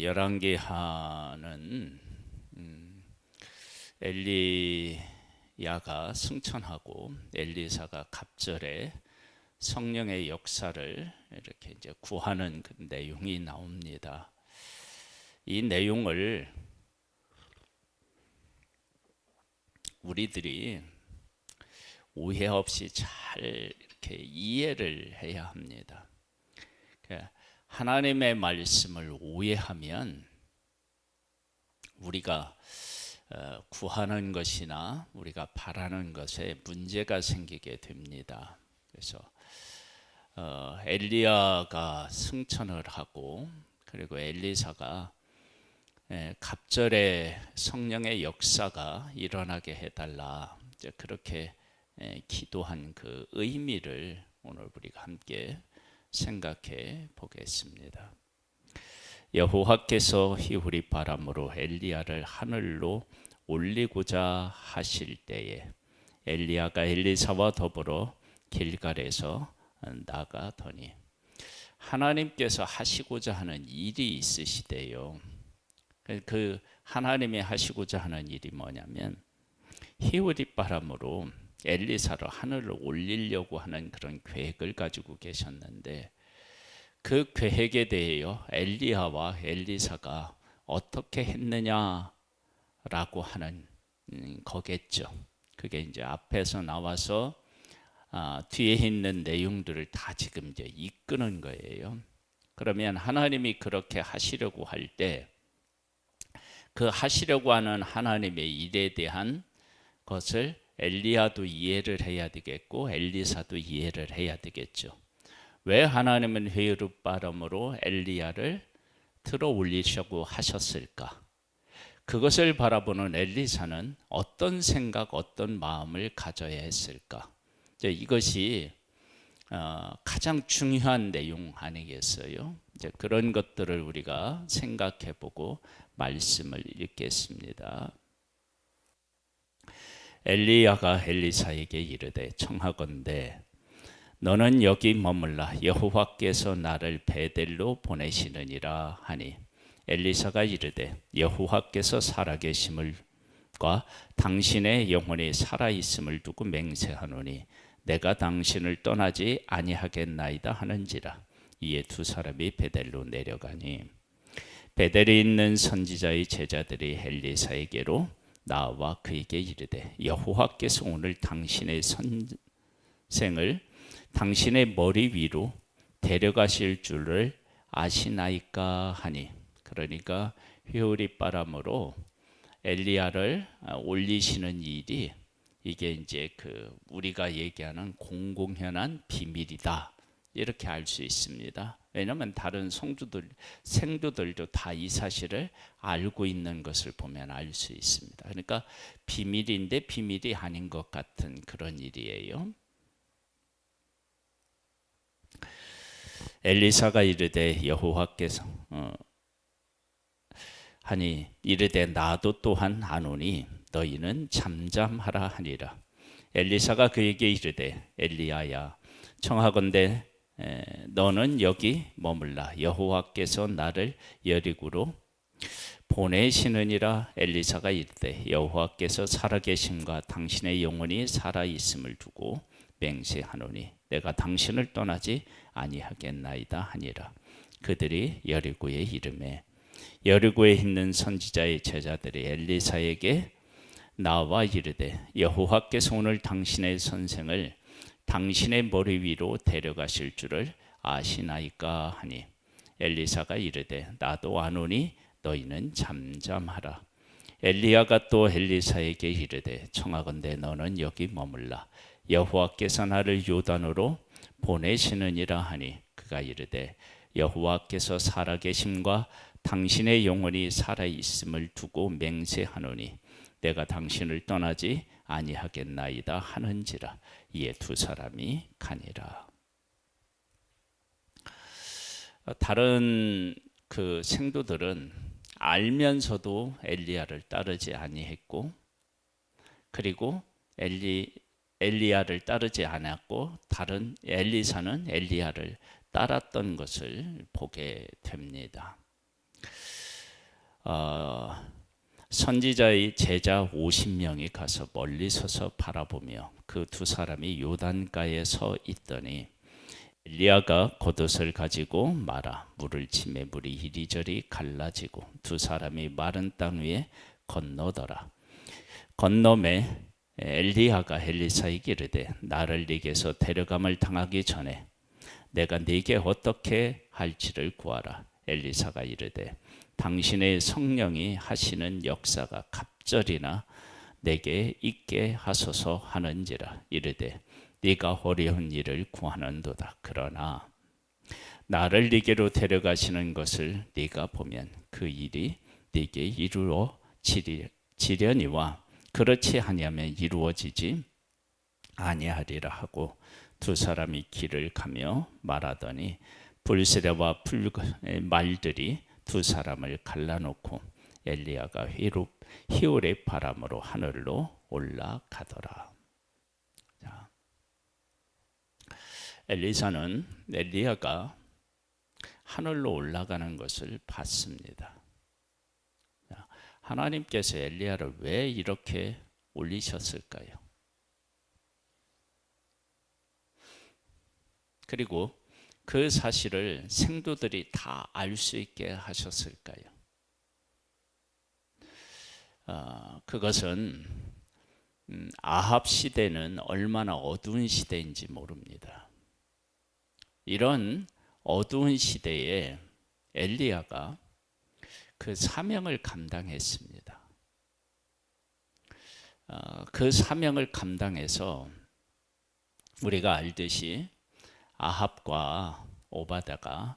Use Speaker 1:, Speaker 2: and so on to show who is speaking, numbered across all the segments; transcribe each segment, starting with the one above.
Speaker 1: 열왕기하는 엘리야가 승천하고 엘리사가 갑절에 성령의 역사를 이렇게 이제 구하는 그 내용이 나옵니다. 이 내용을 우리들이 오해 없이 잘 이렇게 이해를 해야 합니다. 하나님의 말씀을 오해하면 우리가 구하는 것이나 우리가 바라는 것에 문제가 생기게 됩니다. 그래서 엘리야가 승천을 하고 그리고 엘리사가 갑절에 성령의 역사가 일어나게 해달라, 이제 그렇게 기도한 그 의미를 오늘 우리가 함께 생각해 보겠습니다. 여호와께서 희후리 바람으로 엘리야를 하늘로 올리고자 하실 때에 엘리야가 엘리사와 더불어 길갈에서 나가더니, 하나님께서 하시고자 하는 일이 있으시대요. 그 하나님이 하시고자 하는 일이 뭐냐면 희후리 바람으로 엘리사를 하늘로 올리려고 하는 그런 계획을 가지고 계셨는데, 그 계획에 대하여 엘리야와 엘리사가 어떻게 했느냐라고 하는 거겠죠. 그게 이제 앞에서 나와서 뒤에 있는 내용들을 다 지금 이제 이끄는 거예요. 그러면 하나님이 그렇게 하시려고 할 때 그 하시려고 하는 하나님의 일에 대한 것을 엘리야도 이해를 해야 되겠고 엘리사도 이해를 해야 되겠죠. 왜 하나님은 회의로 바람으로 엘리야를 들어 올리려고 하셨을까? 그것을 바라보는 엘리사는 어떤 생각, 어떤 마음을 가져야 했을까? 이것이 가장 중요한 내용 아니겠어요? 이제 그런 것들을 우리가 생각해보고 말씀을 읽겠습니다. 엘리야가 엘리사에게 이르되 청하건대 너는 여기 머물라, 여호와께서 나를 베델로 보내시느니라 하니, 엘리사가 이르되 여호와께서 살아계심을과 당신의 영혼이 살아있음을 두고 맹세하노니 내가 당신을 떠나지 아니하겠나이다 하는지라. 이에 두 사람이 베델로 내려가니 베델에 있는 선지자의 제자들이 엘리사에게로 나와 그에게 이르되 여호와께서 오늘 당신의 선생을 당신의 머리 위로 데려가실 줄을 아시나이까 하니, 그러니까 회오리 바람으로 엘리야를 올리시는 일이 이게 이제 그 우리가 얘기하는 공공연한 비밀이다, 이렇게 알 수 있습니다. 왜냐하면 다른 생도들도 다 이 사실을 알고 있는 것을 보면 알 수 있습니다. 그러니까 비밀인데 비밀이 아닌 것 같은 그런 일이에요. 엘리사가 이르되 여호와께서 하니 이르되 나도 또한 아노니 너희는 잠잠하라 하니라. 엘리사가 그에게 이르되 엘리야야 청하건대 너는 여기 머물라, 여호와께서 나를 여리고로 보내시느니라. 엘리사가 이르되 여호와께서 살아계심과 당신의 영혼이 살아있음을 두고 맹세하노니 내가 당신을 떠나지 아니하겠나이다 하니라. 그들이 여리고에 이르매 여리고에 있는 선지자의 제자들이 엘리사에게 나와 이르되 여호와께서 오늘 당신의 선생을 당신의 머리 위로 데려가실 줄을 아시나이까 하니, 엘리사가 이르되 나도 아노니 너희는 잠잠하라. 엘리야가 또 엘리사에게 이르되 청하건대 너는 여기 머물라, 여호와께서 나를 요단으로 보내시느니라 하니, 그가 이르되 여호와께서 살아계심과 당신의 영혼이 살아있음을 두고 맹세하노니 내가 당신을 떠나지 아니하겠나이다 하는지라. 이에 두 사람이 가니라. 다른 그 생도들은 알면서도 엘리야를 따르지 아니했고, 그리고 엘리야를 따르지 않았고, 다른 엘리사는 엘리야를 따랐던 것을 보게 됩니다. 선지자의 제자 50명이 가서 멀리 서서 바라보며 그 두 사람이 요단가에 서 있더니 엘리야가 겉옷을 가지고 말아 물을 치매 물이 이리저리 갈라지고 두 사람이 마른 땅 위에 건너더라. 건너매 엘리야가 엘리사에게 이르되 나를 네게서 데려감을 당하기 전에 내가 네게 어떻게 할지를 구하라. 엘리사가 이르되 당신의 성령이 하시는 역사가 갑절이나 내게 있게 하소서 하는지라. 이르되 네가 어려운 일을 구하는도다. 그러나 나를 네게로 데려가시는 것을 네가 보면 그 일이 네게 이루어지려니와 그렇지 아니하면 이루어지지 아니하리라 하고 두 사람이 길을 가며 말하더니 불스레와 말들이 두 사람을 갈라놓고 엘리야가 희올의 바람으로 하늘로 올라가더라. 자, 엘리야가 하늘로 올라가는 것을 봤습니다. 자, 하나님께서 엘리야를 왜 이렇게 올리셨을까요? 그리고 그 사실을 생도들이 다 알 수 있게 하셨을까요? 그것은 아합 시대는 얼마나 어두운 시대인지 모릅니다. 이런 어두운 시대에 엘리야가 그 사명을 감당했습니다. 그 사명을 감당해서 우리가 알듯이 아합과 오바다가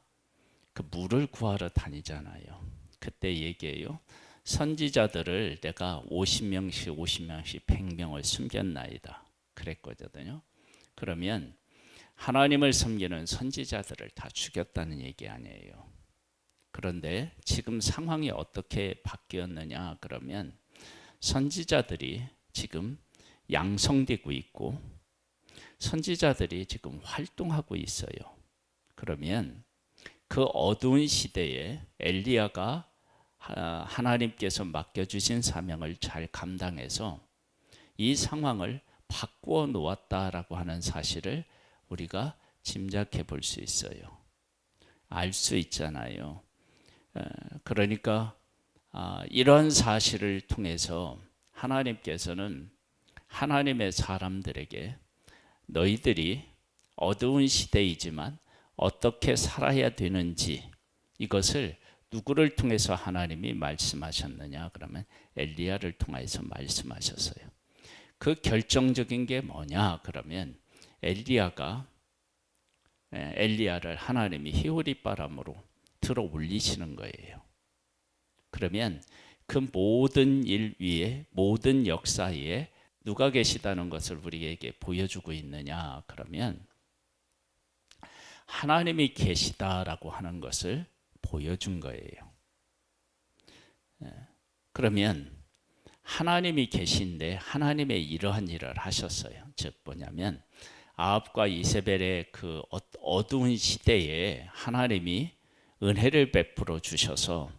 Speaker 1: 그 물을 구하러 다니잖아요. 그때 얘기해요. 선지자들을 내가 50명씩 100명을 숨겼나이다. 그랬거든요. 그러면 하나님을 섬기는 선지자들을 다 죽였다는 얘기 아니에요. 그런데 지금 상황이 어떻게 바뀌었느냐 그러면 선지자들이 지금 양성되고 있고 선지자들이 지금 활동하고 있어요. 그러면 그 어두운 시대에 엘리야가 하나님께서 맡겨주신 사명을 잘 감당해서 이 상황을 바꾸어 놓았다라고 하는 사실을 우리가 짐작해 볼 수 있어요. 알 수 있잖아요. 그러니까 이런 사실을 통해서 하나님께서는 하나님의 사람들에게 너희들이 어두운 시대이지만 어떻게 살아야 되는지 이것을 누구를 통해서 하나님이 말씀하셨느냐 그러면 엘리야를 통해서 말씀하셨어요. 그 결정적인 게 뭐냐 그러면 엘리야를 하나님이 희오리 바람으로 들어 올리시는 거예요. 그러면 그 모든 일 위에 모든 역사에 누가 계시다는 것을 우리에게 보여주고 있느냐 그러면 하나님이 계시다라고 하는 것을 보여준 거예요. 그러면 하나님이 계신데 하나님의 이러한 일을 하셨어요. 즉 뭐냐면 아합과 이세벨의 그 어두운 시대에 하나님이 은혜를 베풀어 주셔서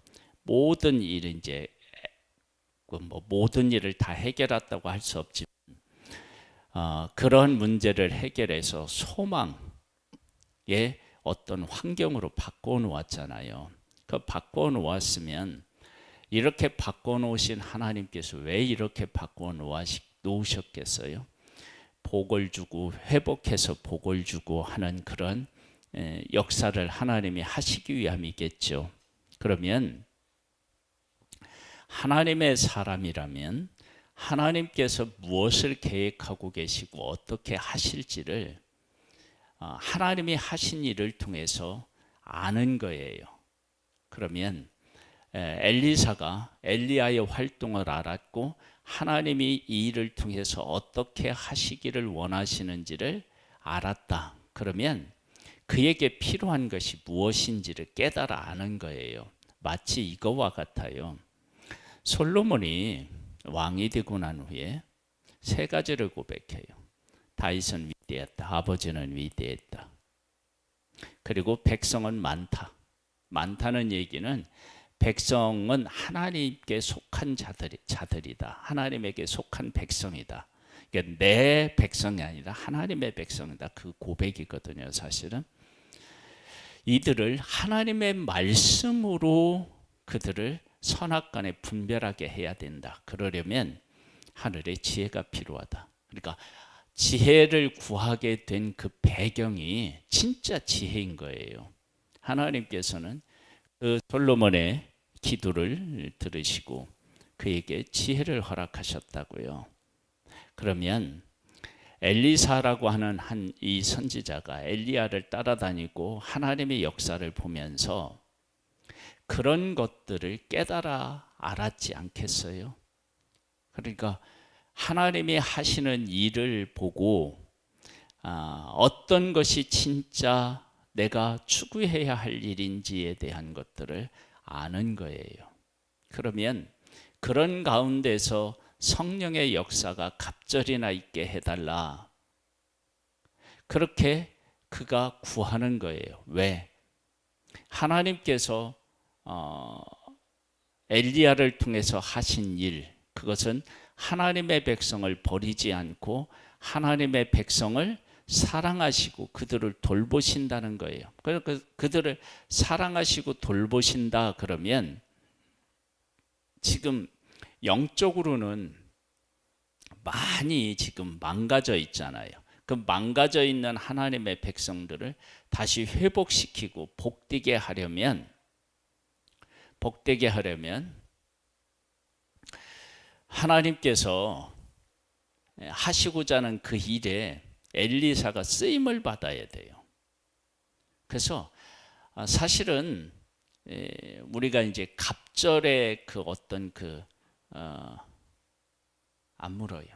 Speaker 1: 모든 일 이제 모든 일을 다 해결했다고 할 수 없지만 그런 문제를 해결해서 소망의 어떤 환경으로 바꿔 놓았잖아요. 그 바꿔 놓았으면 이렇게 바꿔 놓으신 하나님께서 왜 이렇게 바꿔 놓으셨겠어요? 복을 주고 회복해서 복을 주고 하는 그런 역사를 하나님이 하시기 위함이겠죠. 그러면 하나님의 사람이라면 하나님께서 무엇을 계획하고 계시고 어떻게 하실지를 하나님이 하신 일을 통해서 아는 거예요. 그러면 엘리사가 엘리야의 활동을 알았고 하나님이 이 일을 통해서 어떻게 하시기를 원하시는지를 알았다. 그러면 그에게 필요한 것이 무엇인지를 깨달아 아는 거예요. 마치 이거와 같아요. 솔로몬이 왕이 되고 난 후에 세 가지를 고백해요. 다윗은 위대했다. 아버지는 위대했다. 그리고 백성은 많다. 많다는 얘기는 백성은 하나님께 속한 자들이다. 하나님에게 속한 백성이다. 그러니까 내 백성이 아니라 하나님의 백성이다. 그 고백이거든요, 사실은. 이들을 하나님의 말씀으로 그들을 선악간에 분별하게 해야 된다. 그러려면 하늘의 지혜가 필요하다. 그러니까 지혜를 구하게 된 그 배경이 진짜 지혜인 거예요. 하나님께서는 그 솔로몬의 기도를 들으시고 그에게 지혜를 허락하셨다고요. 그러면 엘리사라고 하는 한 이 선지자가 엘리야를 따라다니고 하나님의 역사를 보면서 그런 것들을 깨달아 알았지 않겠어요? 그러니까 하나님이 하시는 일을 보고 어떤 것이 진짜 내가 추구해야 할 일인지에 대한 것들을 아는 거예요. 그러면 그런 가운데서 성령의 역사가 갑절이나 있게 해달라. 그렇게 그가 구하는 거예요. 왜? 하나님께서 엘리야를 통해서 하신 일, 그것은 하나님의 백성을 버리지 않고 하나님의 백성을 사랑하시고 그들을 돌보신다는 거예요. 그들을 사랑하시고 돌보신다 그러면 지금 영적으로는 많이 지금 망가져 있잖아요. 그 망가져 있는 하나님의 백성들을 다시 회복시키고 복되게 하려면 하나님께서 하시고자 하는 그 일에 엘리사가 쓰임을 받아야 돼요. 그래서 사실은 우리가 이제 갑절의 그 어떤 안 물어요.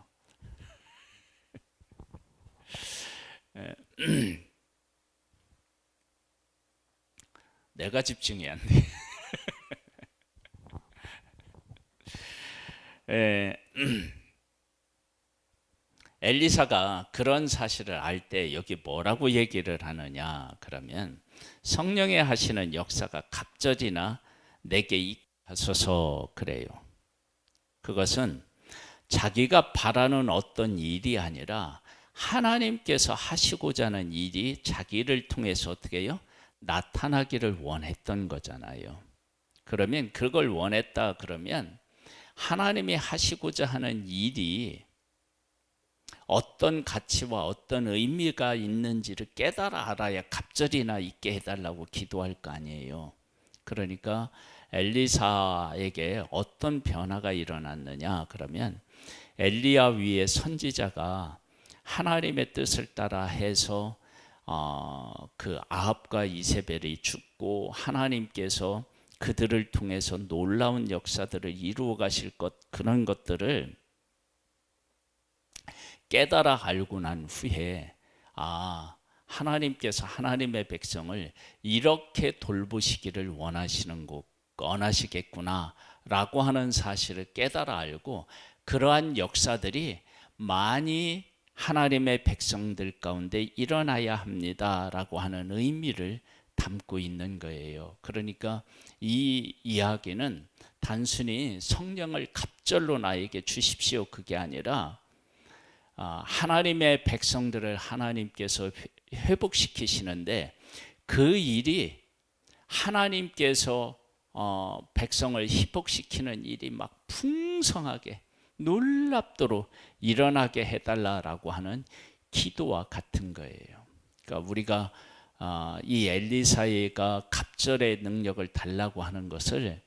Speaker 1: 내가 집중이 안 돼. 엘리사가 그런 사실을 알 때 여기 뭐라고 얘기를 하느냐 그러면 성령의 하시는 역사가 갑절이나 내게 하소서 그래요. 그것은 자기가 바라는 어떤 일이 아니라 하나님께서 하시고자 하는 일이 자기를 통해서 어떻게 해요? 나타나기를 원했던 거잖아요. 그러면 그걸 원했다 그러면 하나님이 하시고자 하는 일이 어떤 가치와 어떤 의미가 있는지를 깨달아 알아야 갑절이나 있게 해달라고 기도할 거 아니에요. 그러니까 엘리사에게 어떤 변화가 일어났느냐 그러면 엘리야 위에 선지자가 하나님의 뜻을 따라 해서 그 아합과 이세벨이 죽고 하나님께서 그들을 통해서 놀라운 역사들을 이루어 가실 그런 것들을 깨달아 알고 난 후에 하나님께서 하나님의 백성을 이렇게 돌보시기를 원하시겠구나 라고 하는 사실을 깨달아 알고 그러한 역사들이 많이 하나님의 백성들 가운데 일어나야 합니다 라고 하는 의미를 담고 있는 거예요. 그러니까 이 이야기는 단순히 성령을 갑절로 나에게 주십시오 그게 아니라 하나님의 백성들을 하나님께서 회복시키시는데 그 일이 하나님께서 백성을 회복시키는 일이 막 풍성하게 놀랍도록 일어나게 해달라고 하는 기도와 같은 거예요. 그러니까 우리가 이 엘리사가 갑절의 능력을 달라고 하는 것을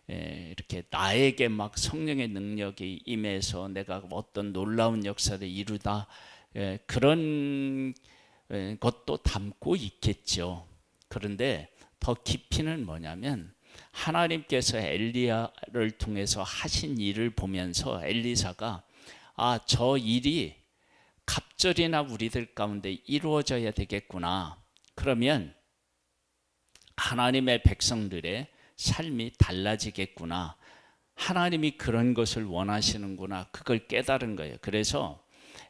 Speaker 1: 이렇게 나에게 막 성령의 능력이 임해서 내가 어떤 놀라운 역사를 이루다 그런 것도 담고 있겠죠. 그런데 더 깊이는 뭐냐면 하나님께서 엘리야를 통해서 하신 일을 보면서 엘리사가 저 일이 갑절이나 우리들 가운데 이루어져야 되겠구나. 그러면 하나님의 백성들의 삶이 달라지겠구나. 하나님이 그런 것을 원하시는구나. 그걸 깨달은 거예요. 그래서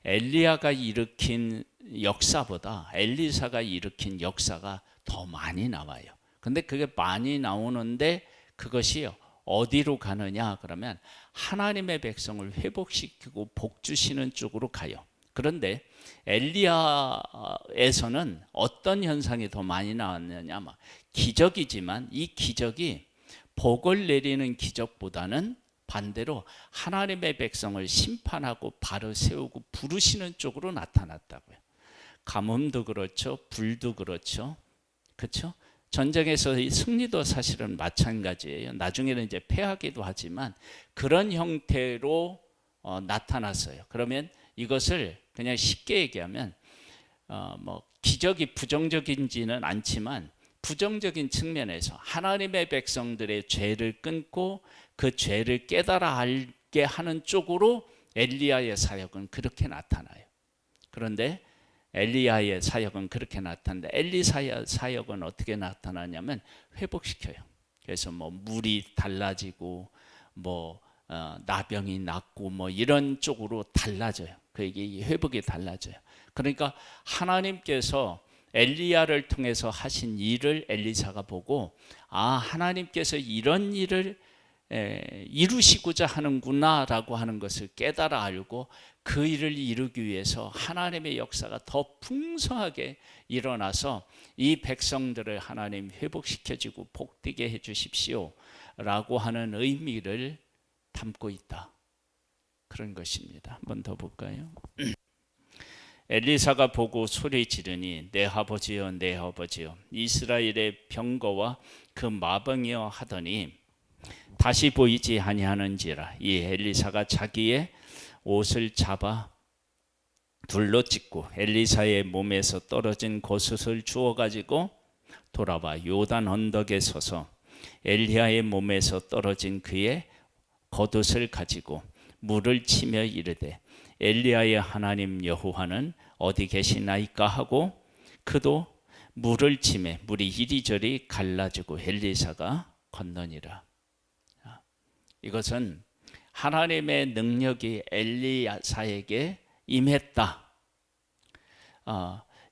Speaker 1: 엘리야가 일으킨 역사보다 엘리사가 일으킨 역사가 더 많이 나와요. 근데 그게 많이 나오는데 그것이 어디로 가느냐 그러면 하나님의 백성을 회복시키고 복주시는 쪽으로 가요. 그런데 엘리야에서는 어떤 현상이 더 많이 나왔느냐, 기적이지만 이 기적이 복을 내리는 기적보다는 반대로 하나님의 백성을 심판하고 바로 세우고 부르시는 쪽으로 나타났다고요. 가뭄도 그렇죠, 불도 그렇죠, 그렇죠? 전쟁에서의 승리도 사실은 마찬가지예요. 나중에는 이제 패하기도 하지만 그런 형태로 나타났어요. 그러면 이것을 그냥 쉽게 얘기하면 기적이 부정적인지는 않지만 부정적인 측면에서 하나님의 백성들의 죄를 끊고 그 죄를 깨달아 알게 하는 쪽으로 엘리야의 사역은 그렇게 나타나요. 그런데 엘리야의 사역은 그렇게 나타나는데 엘리사의 사역은 어떻게 나타나냐면 회복시켜요. 그래서 물이 달라지고 나병이 낫고 이런 쪽으로 달라져요. 그게 회복이 달라져요. 그러니까 하나님께서 엘리야를 통해서 하신 일을 엘리사가 보고 하나님께서 이런 일을 이루시고자 하는구나라고 하는 것을 깨달아 알고 그 일을 이루기 위해서 하나님의 역사가 더 풍성하게 일어나서 이 백성들을 하나님 회복시켜주고 복되게 해주십시오 라고 하는 의미를 담고 있다, 그런 것입니다. 한 번 더 볼까요? 엘리사가 보고 소리 지르니 내 아버지여 내 아버지여 이스라엘의 병거와 그 마병이여 하더니 다시 보이지 아니하는지라. 이 엘리사가 자기의 옷을 잡아 둘로 찢고 엘리사의 몸에서 떨어진 겉옷을 주워 가지고 돌아와 요단 언덕에 서서 엘리야의 몸에서 떨어진 그의 겉옷을 가지고 물을 치며 이르되 엘리야의 하나님 여호와는 어디 계시나이까 하고 그도 물을 치매 물이 이리저리 갈라지고 엘리사가 건너니라. 이것은 하나님의 능력이 엘리사에게 임했다.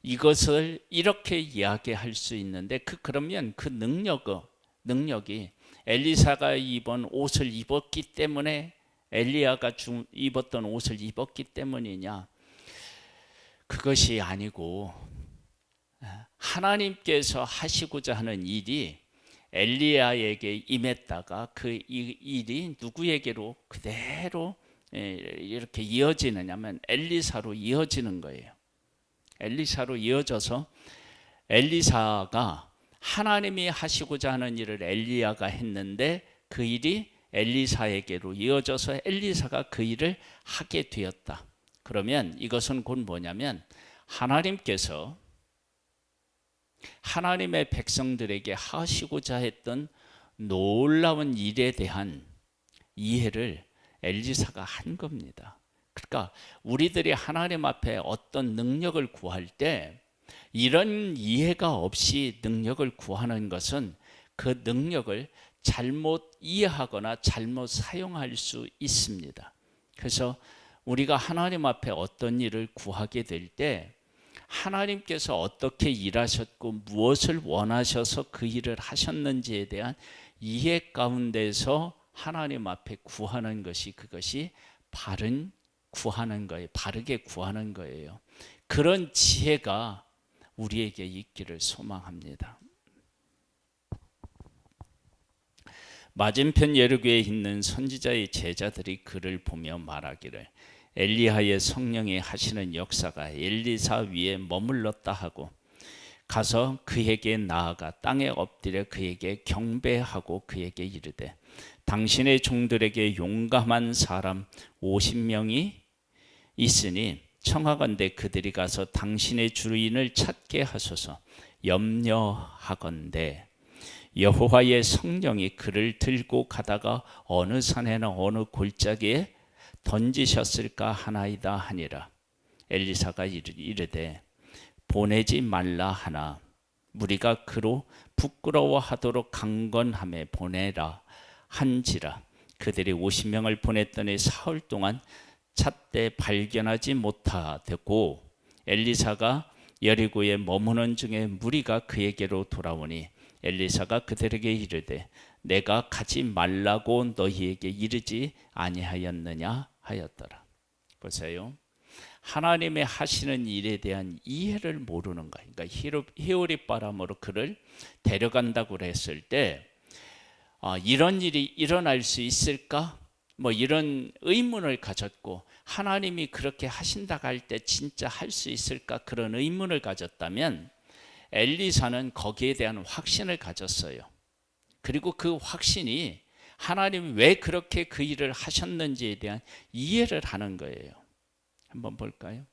Speaker 1: 이것을 이렇게 이야기할 수 있는데 그러면 그 능력이 엘리사가 입은 옷을 입었기 때문에 엘리야가 입었던 옷을 입었기 때문이냐? 그것이 아니고 하나님께서 하시고자 하는 일이 엘리야에게 임했다가 그 일이 누구에게로 그대로 이렇게 이어지느냐면 엘리사로 이어지는 거예요. 엘리사로 이어져서 엘리사가 하나님이 하시고자 하는 일을 엘리야가 했는데 그 일이 엘리사에게로 이어져서 엘리사가 그 일을 하게 되었다. 그러면 이것은 곧 뭐냐면 하나님께서 하나님의 백성들에게 하시고자 했던 놀라운 일에 대한 이해를 엘리사가 한 겁니다. 그러니까 우리들이 하나님 앞에 어떤 능력을 구할 때 이런 이해가 없이 능력을 구하는 것은 그 능력을 잘못 이해하거나 잘못 사용할 수 있습니다. 그래서 우리가 하나님 앞에 어떤 일을 구하게 될 때 하나님께서 어떻게 일하셨고 무엇을 원하셔서 그 일을 하셨는지에 대한 이해 가운데서 하나님 앞에 구하는 것이 그것이 바른 구하는 거예요. 바르게 구하는 거예요. 그런 지혜가 우리에게 있기를 소망합니다. 맞은편 여리고에 있는 선지자의 제자들이 그를 보며 말하기를 엘리야의 성령이 하시는 역사가 엘리사 위에 머물렀다 하고 가서 그에게 나아가 땅에 엎드려 그에게 경배하고 그에게 이르되 당신의 종들에게 용감한 사람 50명이 있으니 청하건대 그들이 가서 당신의 주인을 찾게 하소서. 염려하건대 여호와의 성령이 그를 들고 가다가 어느 산에나 어느 골짜기에 던지셨을까 하나이다 하니라. 엘리사가 이르되 보내지 말라 하나 무리가 그로 부끄러워하도록 강건함에 보내라 한지라. 그들이 50명을 보냈더니 사흘 동안 찾되 발견하지 못하되고 엘리사가 여리고에 머무는 중에 무리가 그에게로 돌아오니 엘리사가 그들에게 이르되 내가 가지 말라고 너희에게 이르지 아니하였느냐 하였더라. 보세요. 하나님의 하시는 일에 대한 이해를 모르는 거예요. 그러니까 히오리 바람으로 그를 데려간다고 했을 때 이런 일이 일어날 수 있을까? 뭐 이런 의문을 가졌고, 하나님이 그렇게 하신다고 할 때 진짜 할 수 있을까? 그런 의문을 가졌다면 엘리사는 거기에 대한 확신을 가졌어요. 그리고 그 확신이 하나님이 왜 그렇게 그 일을 하셨는지에 대한 이해를 하는 거예요. 한번 볼까요?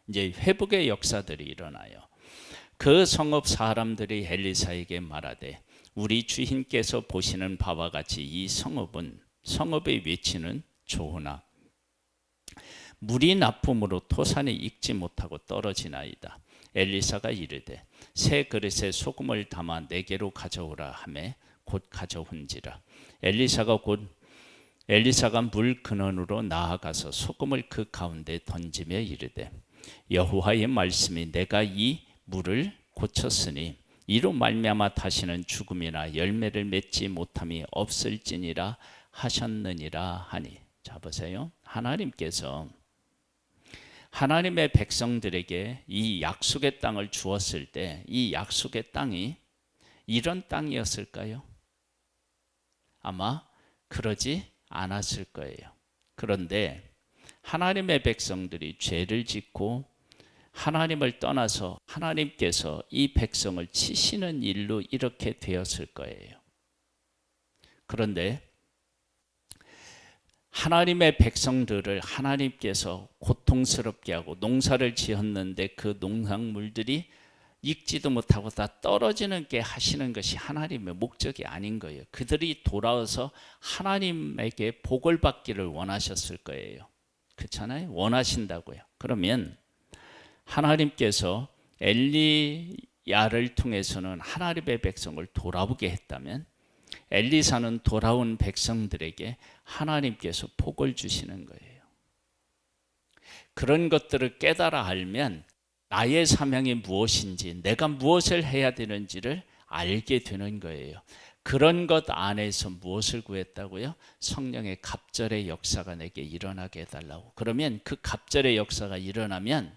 Speaker 1: 이제 회복의 역사들이 일어나요. 그 성읍 사람들이 엘리사에게 말하되 우리 주인께서 보시는 바와 같이 이 성읍의 위치는 좋으나 물이 나쁨으로 토산이 익지 못하고 떨어지나이다. 엘리사가 이르되 새 그릇에 소금을 담아 내게로 가져오라 하매 곧 가져온지라. 엘리사가 물 근원으로 나아가서 소금을 그 가운데 던지며 이르되 여호와의 말씀이 내가 이 물을 고쳤으니 이로 말미암아 다시는 죽음이나 열매를 맺지 못함이 없을지니라 하셨느니라 하니. 자 보세요. 하나님께서 하나님의 백성들에게 이 약속의 땅을 주었을 때 이 약속의 땅이 이런 땅이었을까요? 아마 그러지 않았을 거예요. 그런데 하나님의 백성들이 죄를 짓고 하나님을 떠나서 하나님께서 이 백성을 치시는 일로 이렇게 되었을 거예요. 그런데 하나님의 백성들을 하나님께서 고통스럽게 하고 농사를 지었는데 그 농작물들이 익지도 못하고 다 떨어지는 게 하시는 것이 하나님의 목적이 아닌 거예요. 그들이 돌아와서 하나님에게 복을 받기를 원하셨을 거예요. 그렇잖아요? 원하신다고요. 그러면 하나님께서 엘리야를 통해서는 하나님의 백성을 돌아보게 했다면 엘리사는 돌아온 백성들에게 하나님께서 복을 주시는 거예요. 그런 것들을 깨달아 알면 나의 사명이 무엇인지, 내가 무엇을 해야 되는지를 알게 되는 거예요. 그런 것 안에서 무엇을 구했다고요? 성령의 갑절의 역사가 내게 일어나게 해달라고. 그러면 그 갑절의 역사가 일어나면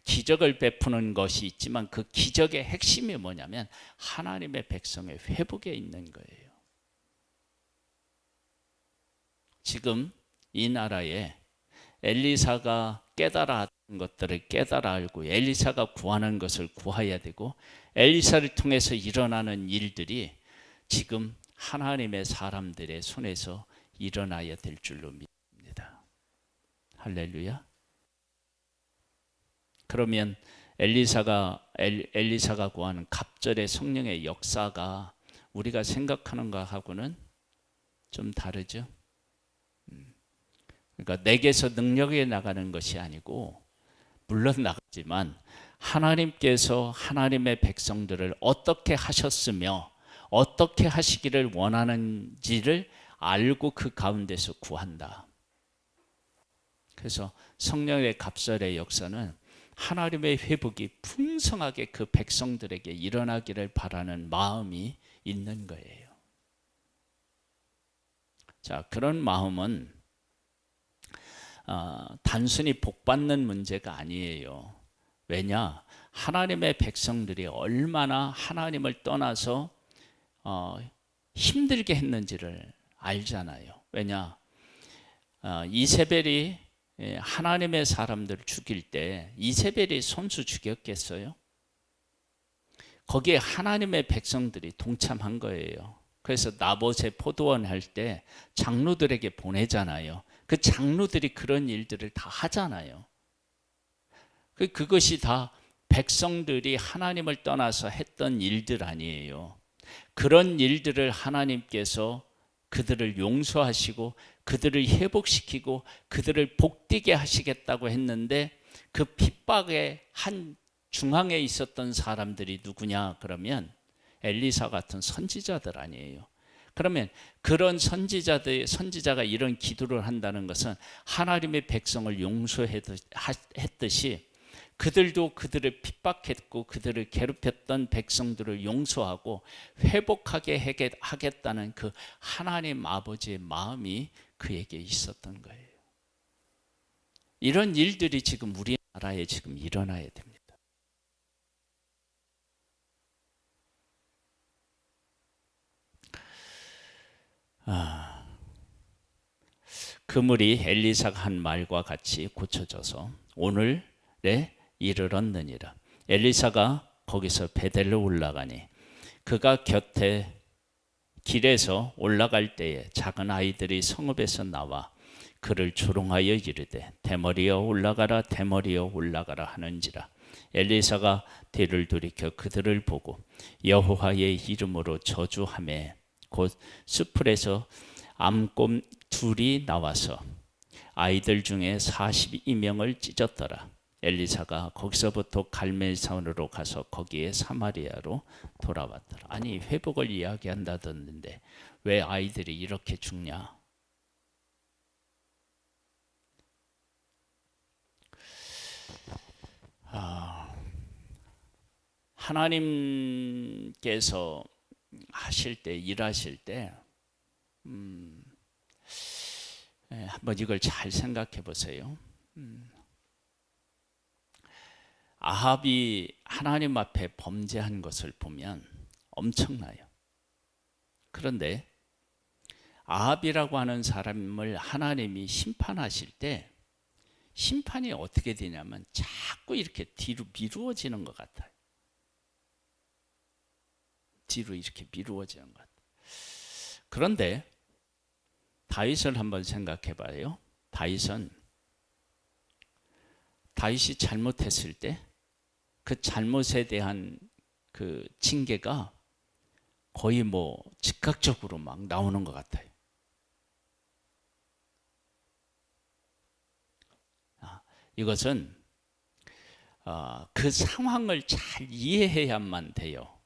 Speaker 1: 기적을 베푸는 것이 있지만 그 기적의 핵심이 뭐냐면 하나님의 백성의 회복에 있는 거예요. 지금 이 나라에 엘리사가 깨달아 것들을 깨달아 알고 엘리사가 구하는 것을 구해야 되고 엘리사를 통해서 일어나는 일들이 지금 하나님의 사람들의 손에서 일어나야 될 줄로 믿습니다. 할렐루야. 그러면 엘리사가 구하는 갑절의 성령의 역사가 우리가 생각하는 것하고는 좀 다르죠. 그러니까 내게서 능력이 나가는 것이 아니고 물론 나가지만 하나님께서 하나님의 백성들을 어떻게 하셨으며 어떻게 하시기를 원하는지를 알고 그 가운데서 구한다. 그래서 성령의 갑절의 역사는 하나님의 회복이 풍성하게 그 백성들에게 일어나기를 바라는 마음이 있는 거예요. 자, 그런 마음은 단순히 복받는 문제가 아니에요. 왜냐? 하나님의 백성들이 얼마나 하나님을 떠나서 힘들게 했는지를 알잖아요. 왜냐? 이세벨이 하나님의 사람들을 죽일 때 이세벨이 손수 죽였겠어요? 거기에 하나님의 백성들이 동참한 거예요. 그래서 나봇의 포도원 할 때 장로들에게 보내잖아요. 그 장로들이 그런 일들을 다 하잖아요. 그것이 다 백성들이 하나님을 떠나서 했던 일들 아니에요. 그런 일들을 하나님께서 그들을 용서하시고 그들을 회복시키고 그들을 복되게 하시겠다고 했는데 그 핍박의 한 중앙에 있었던 사람들이 누구냐 그러면 엘리사 같은 선지자들 아니에요. 그러면 그런 선지자가 이런 기도를 한다는 것은 하나님의 백성을 용서했듯이 그들도 그들을 핍박했고 그들을 괴롭혔던 백성들을 용서하고 회복하게 하겠다는 그 하나님 아버지의 마음이 그에게 있었던 거예요. 이런 일들이 지금 우리나라에 지금 일어나야 됩니다. 그물이 엘리사가 한 말과 같이 고쳐져서 오늘에 이르렀느니라. 엘리사가 거기서 베델로 올라가니 그가 곁에 길에서 올라갈 때에 작은 아이들이 성읍에서 나와 그를 조롱하여 이르되 대머리여 올라가라 대머리여 올라가라 하는지라. 엘리사가 뒤를 돌이켜 그들을 보고 여호와의 이름으로 저주하매 곧 수풀에서 암곰 둘이 나와서 아이들 중에 42명을 찢었더라. 엘리사가 거기서부터 갈멜산으로 가서 거기에 사마리아로 돌아왔더라. 아니 회복을 이야기한다던데 왜 아이들이 이렇게 죽냐? 하나님께서 하실 때 일하실 때 한번 이걸 잘 생각해 보세요. 아합이 하나님 앞에 범죄한 것을 보면 엄청나요. 그런데 아합이라고 하는 사람을 하나님이 심판하실 때 심판이 어떻게 되냐면 자꾸 이렇게 뒤로 미루어지는 것 같아요. 뒤로 이렇게 미루어지는 것 같아요. 그런데 다윗을 한번 생각해 봐요. 다윗이 잘못했을 때 그 잘못에 대한 그 징계가 거의 뭐 즉각적으로 막 나오는 것 같아요. 이것은 그 상황을 잘 이해해야만 돼요.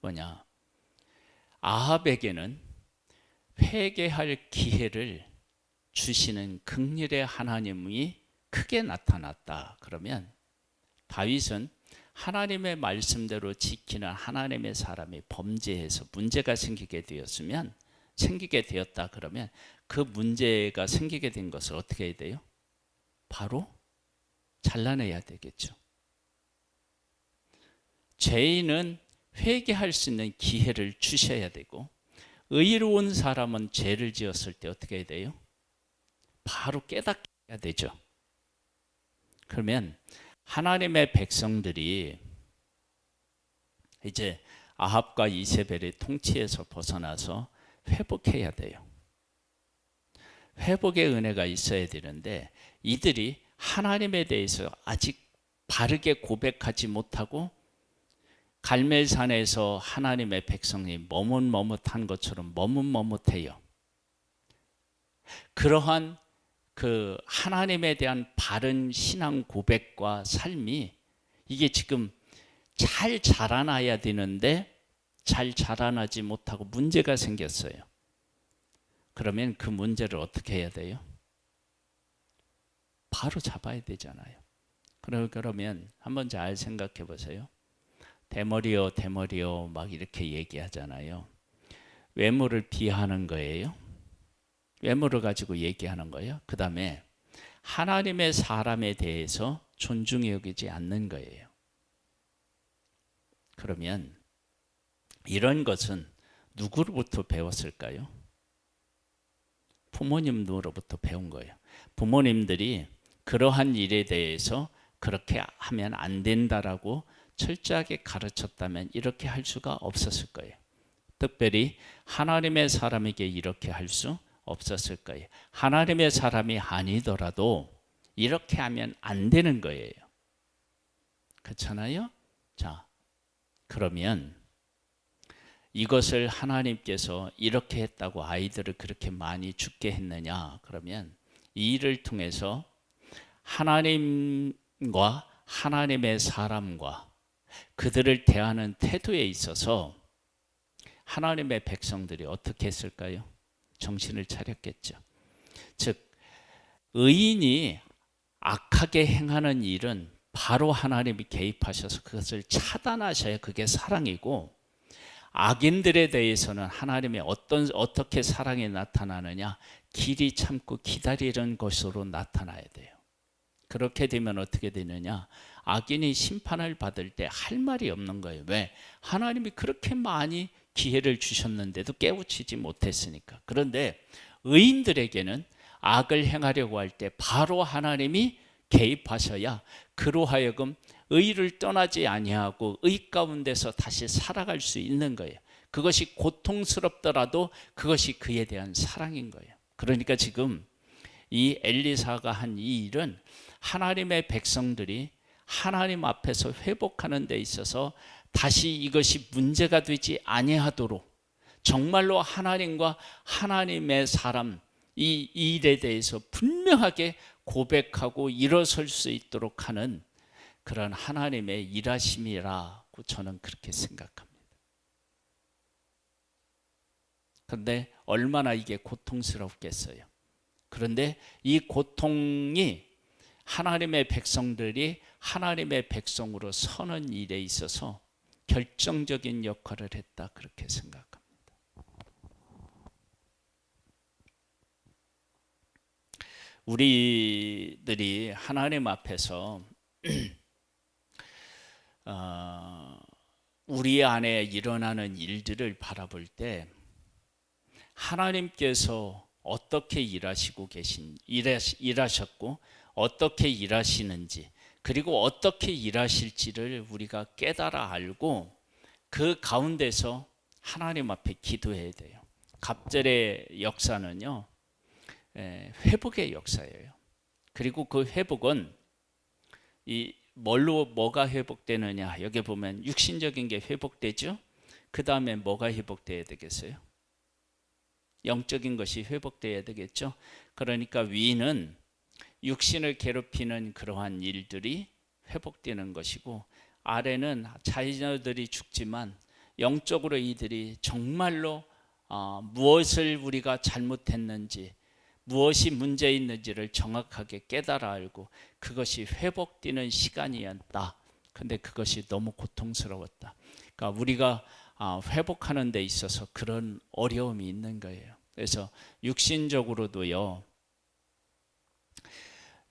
Speaker 1: 뭐냐? 아합에게는 회개할 기회를 주시는 긍휼의 하나님이 크게 나타났다. 그러면 다윗은 하나님의 말씀대로 지키는 하나님의 사람이 범죄해서 문제가 생기게 되었다. 그러면 그 문제가 생기게 된 것을 어떻게 해야 돼요? 바로 잘라내야 되겠죠. 죄인은 회개할 수 있는 기회를 주셔야 되고 의로운 사람은 죄를 지었을 때 어떻게 해야 돼요? 바로 깨닫게 해야 되죠. 그러면 하나님의 백성들이 이제 아합과 이세벨의 통치에서 벗어나서 회복해야 돼요. 회복의 은혜가 있어야 되는데 이들이 하나님에 대해서 아직 바르게 고백하지 못하고 갈멜산에서 하나님의 백성이 머뭇머뭇한 것처럼 머뭇머뭇해요. 그러한 그 하나님에 대한 바른 신앙 고백과 삶이 이게 지금 잘 자라나야 되는데 잘 자라나지 못하고 문제가 생겼어요. 그러면 그 문제를 어떻게 해야 돼요? 바로 잡아야 되잖아요. 그러면 한번 잘 생각해 보세요. 대머리요 대머리요 막 이렇게 얘기하잖아요. 외모를 비하하는 거예요. 외모를 가지고 얘기하는 거예요. 그 다음에 하나님의 사람에 대해서 존중히 여기지 않는 거예요. 그러면 이런 것은 누구로부터 배웠을까요? 부모님으로부터 배운 거예요. 부모님들이 그러한 일에 대해서 그렇게 하면 안 된다라고 철저하게 가르쳤다면 이렇게 할 수가 없었을 거예요. 특별히 하나님의 사람에게 이렇게 할 수 없었을 거예요. 하나님의 사람이 아니더라도 이렇게 하면 안 되는 거예요. 그렇잖아요? 자, 그러면 이것을 하나님께서 이렇게 했다고 아이들을 그렇게 많이 죽게 했느냐? 그러면 이 일을 통해서 하나님과 하나님의 사람과 그들을 대하는 태도에 있어서 하나님의 백성들이 어떻게 했을까요? 정신을 차렸겠죠. 즉 의인이 악하게 행하는 일은 바로 하나님이 개입하셔서 그것을 차단하셔야 그게 사랑이고, 악인들에 대해서는 하나님의 어떻게 사랑이 나타나느냐, 길이 참고 기다리는 것으로 나타나야 돼요. 그렇게 되면 어떻게 되느냐, 악인이 심판을 받을 때 할 말이 없는 거예요. 왜? 하나님이 그렇게 많이 기회를 주셨는데도 깨우치지 못했으니까. 그런데 의인들에게는 악을 행하려고 할 때 바로 하나님이 개입하셔야 그로 하여금 의를 떠나지 아니하고 의 가운데서 다시 살아갈 수 있는 거예요. 그것이 고통스럽더라도 그것이 그에 대한 사랑인 거예요. 그러니까 지금 이 엘리사가 한 이 일은 하나님의 백성들이 하나님 앞에서 회복하는 데 있어서 다시 이것이 문제가 되지 아니하도록 정말로 하나님과 하나님의 사람, 이 일에 대해서 분명하게 고백하고 일어설 수 있도록 하는 그런 하나님의 일하심이라고 저는 그렇게 생각합니다. 그런데 얼마나 이게 고통스럽겠어요. 그런데 이 고통이 하나님의 백성들이 하나님의 백성으로 서는 일에 있어서 결정적인 역할을 했다, 그렇게 생각합니다. 우리들이 하나님 앞에서 우리 안에 일어나는 일들을 바라볼 때 하나님께서 어떻게 일하셨고 어떻게 일하시는지, 그리고 어떻게 일하실지를 우리가 깨달아 알고 그 가운데서 하나님 앞에 기도해야 돼요. 갑절의 역사는요, 회복의 역사예요. 그리고 그 회복은 뭐가 회복되느냐, 여기 보면 육신적인 게 회복되죠. 그 다음에 뭐가 회복돼야 되겠어요? 영적인 것이 회복돼야 되겠죠. 그러니까 위는 육신을 괴롭히는 그러한 일들이 회복되는 것이고, 아래는 자녀들이 죽지만 영적으로 이들이 정말로 무엇을 우리가 잘못했는지, 무엇이 문제 있는지를 정확하게 깨달아 알고 그것이 회복되는 시간이었다. 근데 그것이 너무 고통스러웠다. 그러니까 우리가 회복하는 데 있어서 그런 어려움이 있는 거예요. 그래서 육신적으로도요,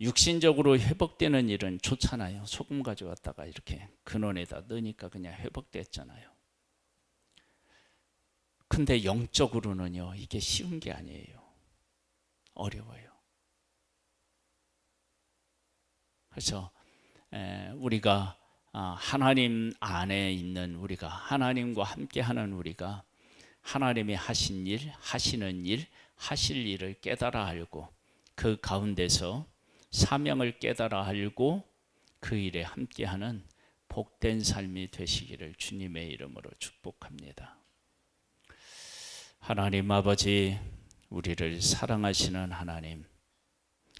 Speaker 1: 육신적으로 회복되는 일은 좋잖아요. 소금 가져갔다가 이렇게 근원에다 넣으니까 그냥 회복됐잖아요. 근데 영적으로는요, 이게 쉬운 게 아니에요. 어려워요. 그래서 우리가 하나님 안에 있는 우리가, 하나님과 함께하는 우리가 하나님이 하신 일, 하시는 일, 하실 일을 깨달아 알고 그 가운데서 사명을 깨달아 알고 그 일에 함께하는 복된 삶이 되시기를 주님의 이름으로 축복합니다. 하나님 아버지, 우리를 사랑하시는 하나님,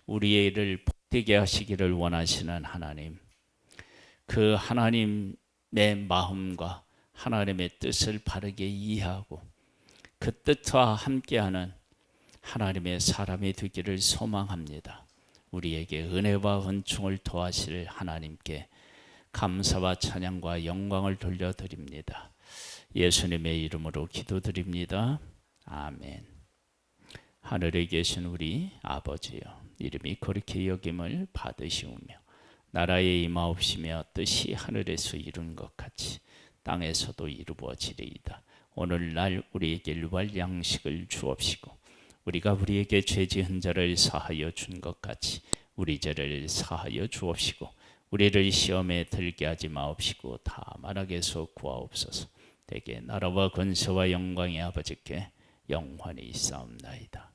Speaker 1: 우리의 일을 복되게 하시기를 원하시는 하나님, 그 하나님의 마음과 하나님의 뜻을 바르게 이해하고 그 뜻과 함께하는 하나님의 사람이 되기를 소망합니다. 우리에게 은혜와 은총을 더하실 하나님께 감사와 찬양과 영광을 돌려드립니다. 예수님의 이름으로 기도드립니다. 아멘. 하늘에 계신 우리 아버지여, 이름이 거룩히 여김을 받으시오며 나라에 임하옵시며 뜻이 하늘에서 이룬 것 같이 땅에서도 이루어지리이다. 오늘날 우리에게 일용할 양식을 주옵시고 우리가 우리에게 죄 지은 자를 사하여 준 것 같이 우리 죄를 사하여 주옵시고 우리를 시험에 들게 하지 마옵시고 다만 악에서 구하옵소서. 대개 나라와 권세와 영광이 아버지께 영원히 있사옵나이다.